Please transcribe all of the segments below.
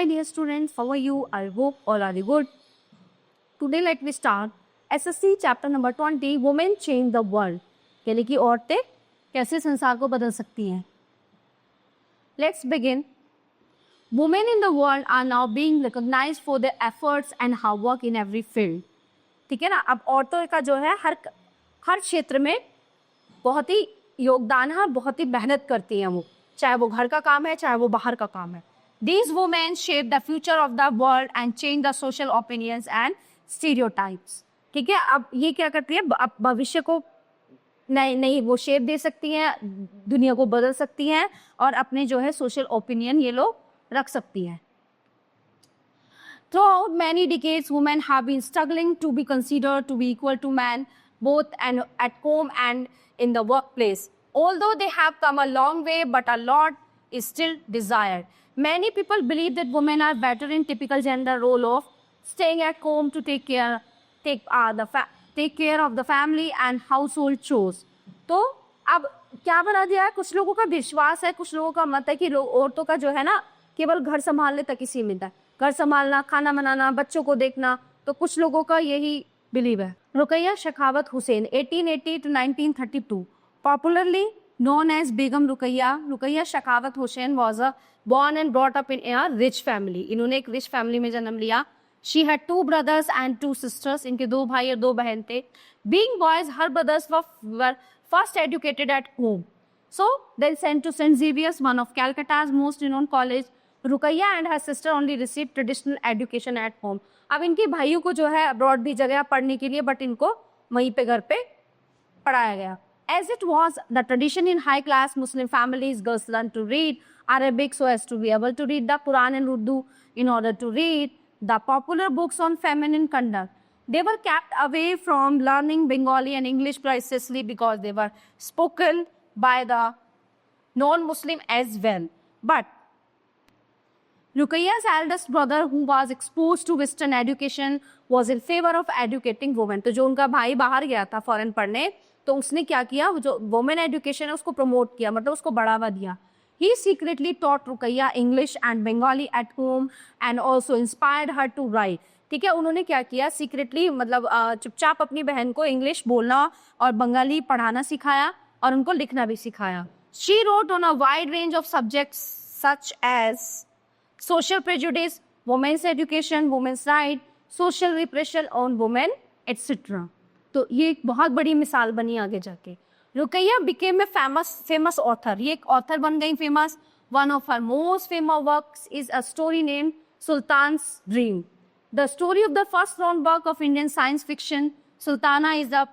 my dear students, how are you? I hope all are good. Today let me start SSC chapter number 20, Women Change the World. यानी कि औरतें कैसे संसार को बदल सकती हैं. Let's begin. Women in the world are now being recognized for their efforts and hard work in every field. ठीक है ना. अब औरतों का जो है हर क्षेत्र में बहुत ही योगदान है, बहुत ही मेहनत करती हैं वो, चाहे वो घर का काम है चाहे वो बाहर का काम है. These women shape the future of the world and change the social opinions and stereotypes. ठीक है. अब ये क्या करती है, अब भविष्य को नई वो शेप दे सकती हैं, दुनिया को बदल सकती हैं और अपने जो है सोशल ओपिनियन ये लोग रख सकती हैं. Throughout many decades, women have been struggling to be considered to be equal to men, both and at home and in the workplace. Although they have come a long way, but a lot is still desired. Many people believe that women are better in typical gender role of staying at home to take care of the family and household chores. तो अब क्या बना दिया है, कुछ लोगों का विश्वास है, कुछ लोगों का मत है कि औरतों का जो है ना केवल घर संभालने तक ही सीमित है. घर संभालना, खाना बनाना, बच्चों को देखना, तो कुछ लोगों का यही बिलीव है. Ruqaiya Shekhawat Hussain 1880 to 1932, popularly known as Begum Ruqayya Shekhawat Hussain was born and brought up in a rich family. इन्होंने एक rich family में जन्म लिया. She had 2 brothers and 2 sisters. इनके 2 भाई और 2 बहन थे. Being boys, her brothers were first educated at home. So then sent to St. Xavier's, one of Calcutta's most renowned college. Ruqayya and her sister only received traditional education at home. अब इनके भाइयों को जो है abroad भी जगह पढ़ने के लिए, बट इनको वहीं पे घर पे पढ़ाया गया. As it was the tradition in high-class Muslim families, girls learned to read Arabic so as to be able to read the Quran and Urdu in order to read the popular books on feminine conduct. They were kept away from learning Bengali and English precisely because they were spoken by the non-Muslim as well. But Ruqayya's eldest brother, who was exposed to Western education, was in favor of educating women. तो जो उनका भाई बाहर गया था foreign पढ़ने, तो उसने क्या किया, जो वुमेन एजुकेशन है उसको प्रमोट किया, मतलब उसको बढ़ावा दिया. He secretly taught Ruqayya English and Bengali at home and also inspired her to write. ठीक है. उन्होंने क्या किया, सीक्रेटली मतलब चुपचाप अपनी बहन को इंग्लिश बोलना और बंगाली पढ़ाना सिखाया और उनको लिखना भी सिखाया. She wrote on a wide range of subjects such as social prejudice, women's education, women's rights, social repression on women, etc. तो ये एक बहुत बड़ी मिसाल बनी आगे जाके. Ruqaiya became a famous author. ये एक author बन गई famous. One of her most famous works is a story named Sultan's Dream. The story of the first known work of Indian science fiction. Sultana is the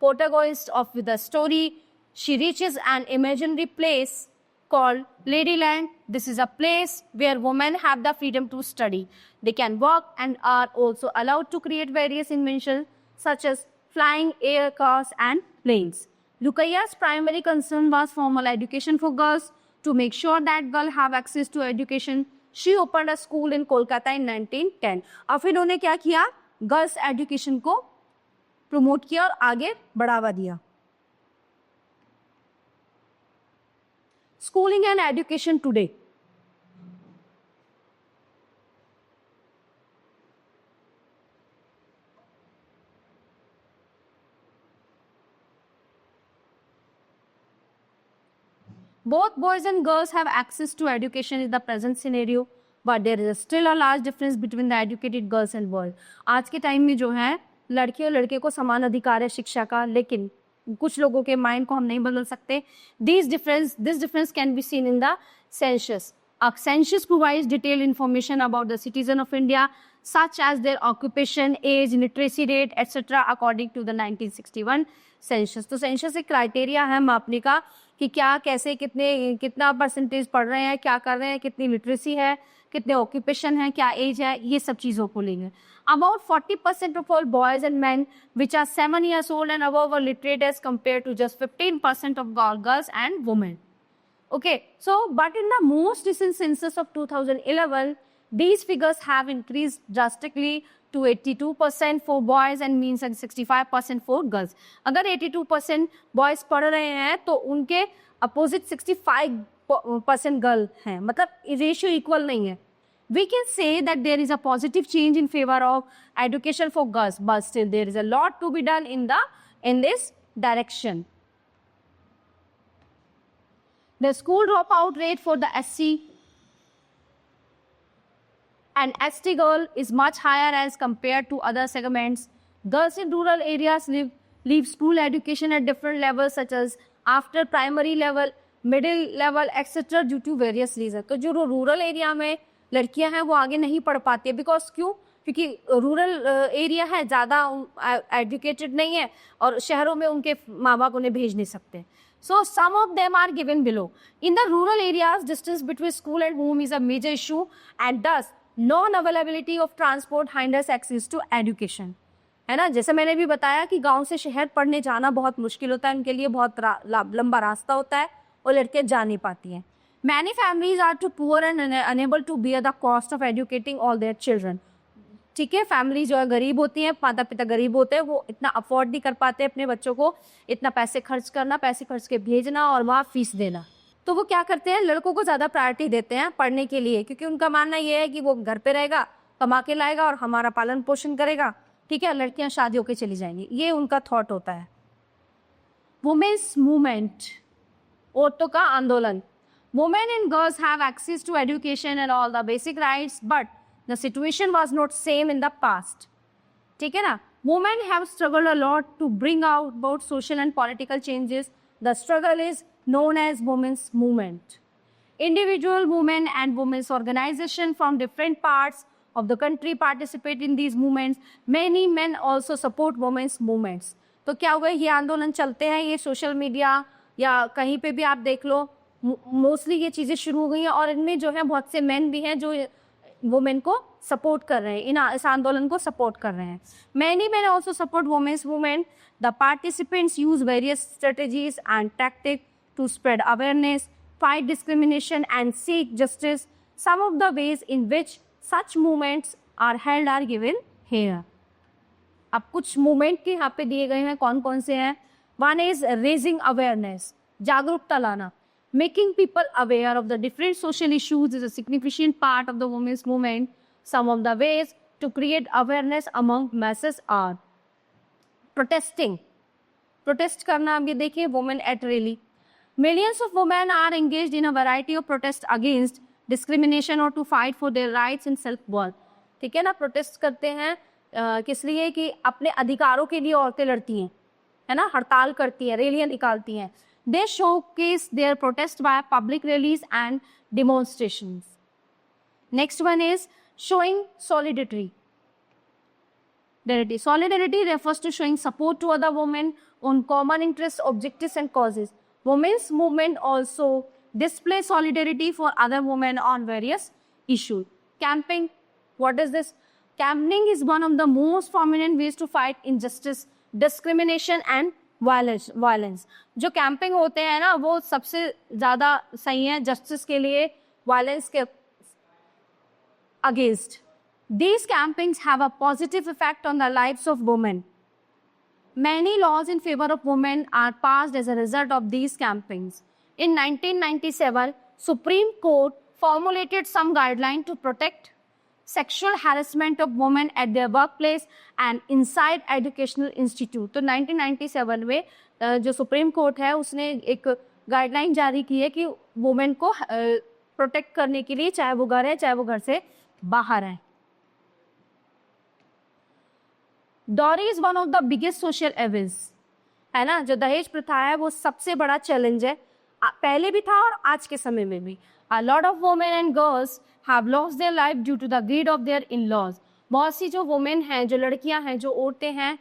protagonist of the story. She reaches an imaginary place called Ladyland. This is a place where women have the freedom to study. They can work and are also allowed to create various inventions such as flying air cars and planes. Ruqayya's primary concern was formal education for girls. To make sure that girls have access to education, she opened a school in Kolkata in 1910. अब फिर उन्होंने क्या किया, girls education को promote किया और आगे बढ़ावा दिया. Schooling and education today. Both boys and girls have access to education in the present scenario, but there is still a large difference between the educated girls and boys. आज के time में जो है लड़के और लड़के को समान अधिकार है शिक्षा का, लेकिन कुछ लोगों के माइंड को हम नहीं बदल सकते. This difference can be seen in the census. A census provides detailed information about the citizen of India, such as their occupation, age, literacy rate, etc. according to the 1961 census. तो census एक criteria है मापने का कि क्या, कैसे, कितना percentage पढ़ रहे हैं, क्या कर रहे हैं, कितनी लिटरेसी है, कितने ऑक्यूपेशन है, क्या एज है, ये सब चीज़ों को लेंगे. About 40% of all boys and men which are 7 years old and above are literate as compared to just 15% of girls and women. Okay, so but in the most recent census of 2011, these figures have increased drastically to 82% for boys and means and 65% for girls. अगर 82% boys पढ़ रहे हैं तो उनके opposite 65 percent girl हैं, मतलब ratio equal नहीं है. We can say that there is a positive change in favor of education for girls, but still there is a lot to be done in this direction. The school dropout rate for the SC and ST girl is much higher as compared to other segments. Girls in rural areas leave school education at different levels such as after primary level, middle level, etc. due to various reasons. तो जो rural area में लड़कियां हैं वो आगे नहीं पढ़ पाती है, बिकॉज क्यों? क्योंकि रूरल एरिया है, ज़्यादा एजुकेटेड नहीं है, और शहरों में उनके माँ बाप उन्हें भेज नहीं सकते. So some of them are given below. In the rural areas, distance between school and home is a major issue, and thus non-availability of transport hinders access to education. है ना, जैसे मैंने भी बताया कि गांव से शहर पढ़ने जाना बहुत मुश्किल होता है, उनके लिए बहुत लंबा रास्ता होता है और लड़कियां जा नहीं पाती हैं. Many families are too poor and unable to bear the cost of educating all their children. ठीक है, फैमिली जो है गरीब होती हैं, माता पिता गरीब होते हैं, वो इतना अफोर्ड नहीं कर पाते अपने बच्चों को इतना पैसे खर्च करना, पैसे खर्च के भेजना और वहाँ फीस देना. तो वो क्या करते हैं, लड़कों को ज़्यादा प्रायोरिटी देते हैं पढ़ने के लिए, क्योंकि उनका मानना ये है कि वो घर पे रहेगा, कमा के लाएगा और हमारा पालन पोषण करेगा. ठीक है, लड़कियाँ शादी होकर चली जाएंगी, ये उनका थॉट होता है. वुमेन्स मूवमेंट, औरतों का आंदोलन. Women and girls have access to education and all the basic rights, but the situation was not same in the past. ठीक है ना, women have struggled a lot to bring out about social and political changes. The struggle is known as women's movement. Individual women and women's organization from different parts of the country participate in these movements. Many men also support women's movements. तो क्या हुआ, ये आंदोलन चलते हैं, ये social media या कहीं पे भी आप देख लो, मोस्टली ये चीज़ें शुरू हो गई हैं, और इनमें जो है बहुत से मेन भी हैं जो वुमेन को सपोर्ट कर रहे हैं, इस आंदोलन को सपोर्ट कर रहे हैं. Many man also support women's movement. The participants use various strategies and tactic to spread awareness, fight discrimination and seek justice. Some of the ways in which such movements are held are given here. अब कुछ movement के यहाँ पे दिए गए हैं, कौन कौन से हैं. वन इज रेजिंग अवेयरनेस, जागरूकता लाना. Making people aware of the different social issues is a significant part of the women's movement. Some of the ways to create awareness among masses are protesting. Protest करना, अब ये देखिए, women at rally. Millions of women are engaged in a variety of protests against discrimination or to fight for their rights and self-worth. ठीक है ना, protest करते हैं किस लिए, कि अपने अधिकारों के लिए औरतें लड़ती हैं, है ना, हड़ताल करती हैं, रैलियां निकालती हैं. They showcase their protest by public rallies and demonstrations. Next one is showing solidarity. Solidarity refers to showing support to other women on common interests, objectives, and causes. Women's movement also display solidarity for other women on various issues. Camping. What is this? Campaigning is one of the most prominent ways to fight injustice, discrimination, and violence. जो camping होते हैं ना, वो सबसे ज़्यादा सही है justice के लिए, वायलेंस के against. These campings have a positive effect on the lives of women. Many laws in favor of women are passed as a result of these campings. In 1997, Supreme Court formulated some guidelines to protect sexual harassment of women at their workplace and inside educational institute. तो 1997 में जो supreme court है उसने एक guideline जारी की है कि वुमेन को प्रोटेक्ट करने के लिए, चाहे वो घर है चाहे वो घर से बाहर है. Dowry is one of the biggest social evils, है ना, जो दहेज प्रथा है वो सबसे बड़ा चैलेंज है, पहले भी था और आज के समय में भी. A lot of women and girls have lost their life due to the greed of their in-laws. बहुत सी जो वुमेन हैं, जो लड़कियां हैं, जो औरतें हैं,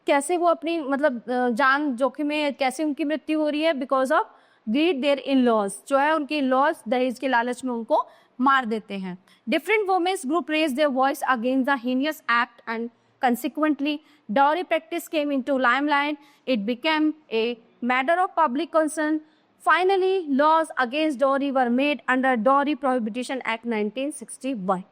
कैसे वो अपनी मतलब जान जोखिम में कैसे उनकी मृत्यु हो रही है, because of greed their in-laws. जो है उनके इन-लॉज दहेज के लालच में उनको मार देते हैं. Different women's group raise their voice against the heinous act and consequently dowry practice came into limelight. It became a matter of public concern. Finally, laws against dowry were made under Dowry Prohibition Act 1961.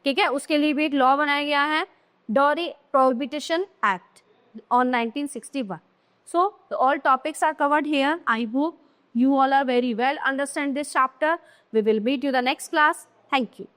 ठीक है, उसके लिए भी एक law बनाया गया है, Dowry Prohibition Act on 1961. So all topics are covered here. I hope You all are very well understand this chapter. We will meet you the next class. Thank you.